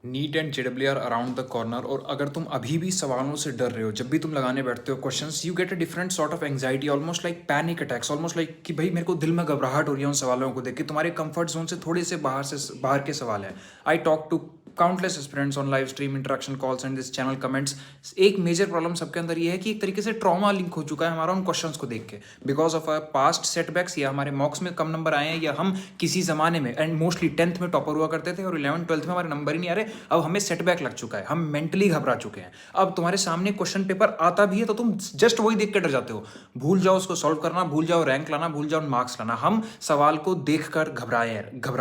NEET and JWR around the corner. और अगर तुम अभी भी सवालों से डर रहे हो, जब भी तुम लगाने बैठते हो questions, you get a different sort of anxiety, almost like panic attacks, almost like कि भाई मेरे को दिल में घबराहट हो रही है उन सवालों को देख के। तुम्हारे कंफर्ट जोन से थोड़े से बाहर के सवाल हैं। I talk to countless aspirants on live stream, interaction calls and this channel comments. एक मेजर प्रॉब्लम सबके अंदर ये है कि एक तरीके से ट्रॉमा लिंक हो चुका है हमारा उन क्वेश्चंस को देख के, because of a past setbacks, या हमारे मॉक्स में कम नंबर आए हैं, या हम किसी जमाने में, एंड मोस्टली 10th में टॉपर हुआ करते थे और 11th 12th में हमारे नंबर ही नहीं आ रहे, अब हमें सेटबैक लग चुका है, हम मेंटली घबरा चुके हैं। अब तुम्हारे सामने क्वेश्चन पेपर आता भी है तो तुम जस्ट वही देख कर डर जाते हो। भूल जाओ उसको सॉल्व करना, भूल जाओ रैंक लाना, भूल जाओ मार्क्स लाना, हम सवाल को देखकर घबरा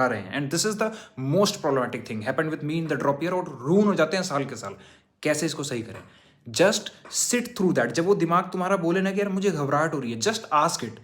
रहे हैं। And this is the most problematic thing happened with me in the drop year. और रून हो जाते हैं साल के साल। कैसे इसको सही करें? Just sit through that. जब वो दिमाग तुम्हारा बोले ना कि यार मुझे घबराहट हो रही है, जस्ट आस्क इट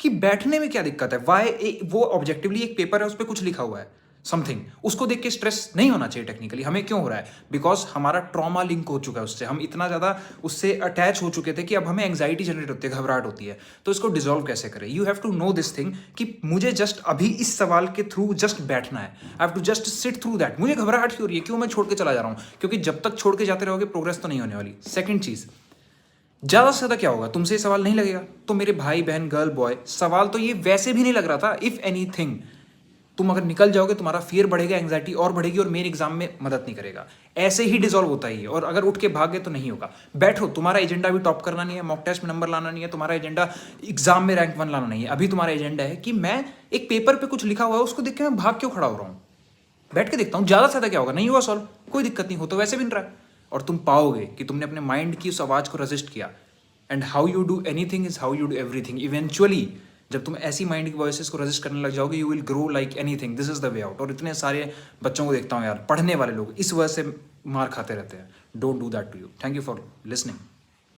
कि बैठने में क्या दिक्कत है, वाई। वो ऑब्जेक्टिवली एक पेपर है, उस पर कुछ लिखा हुआ है समथिंग, उसको देख के स्ट्रेस नहीं होना चाहिए टेक्निकली। हमें क्यों हो रहा है? बिकॉज हमारा ट्रॉमा लिंक हो चुका है उससे, हम इतना ज़्यादा उससे अटैच हो चुके थे कि अब हमें एंग्जाइटी जनरेट होती है, घबराहट होती है। तो इसको डिजोल्व कैसे करें? You have to know this thing कि मुझे जस्ट अभी इस सवाल के थ्रू जस्ट बैठना है। I have to just sit through that. मुझे घबराहट क्यों हो रही है, क्यों मैं छोड़ के चला जा रहा हूँ? क्योंकि जब तक छोड़ के जाते रहोगे प्रोग्रेस तो नहीं होने वाली। सेकेंड चीज़, ज़्यादा से ज़्यादा क्या होगा, तुमसे सवाल नहीं लगेगा तो मेरे भाई बहन गर्ल बॉय, सवाल तो ये वैसे भी नहीं लग रहा था। इफ़ एनी थिंग, तुम अगर निकल जाओगे तुम्हारा फियर बढ़ेगा, एंग्जाइटी और बढ़ेगी, और मेन एग्जाम में मदद नहीं करेगा। ऐसे ही डिजोल्व होता ही है। और अगर उठ के भागे तो नहीं होगा। बैठो, तुम्हारा एजेंडा भी टॉप करना नहीं है, मॉक टेस्ट में नंबर लाना नहीं है, तुम्हारा एजेंडा एग्जाम में रैंक 1 लाना नहीं है। अभी तुम्हारा एजेंडा है कि मैं एक पेपर पे कुछ लिखा हुआ है उसको देख के मैं भाग क्यों खड़ा हो रहा हूँ, बैठ के देखता हूँ ज़्यादा से ज़्यादा क्या होगा, नहीं हुआ सॉल्व, कोई दिक्कत नहीं हो, तो वैसे भी नहीं रहा है। और तुम पाओगे कि तुमने अपने माइंड की उस आवाज़ को रजिस्ट किया। And how you do anything is how you do everything. Eventually जब तुम ऐसी माइंड की वॉइसेस को रजिस्ट करने लग जाओगे, you will grow like anything. This is the way out. और इतने सारे बच्चों को देखता हूँ यार, पढ़ने वाले लोग इस वजह से मार खाते रहते हैं। Don't do that to you. Thank you for listening.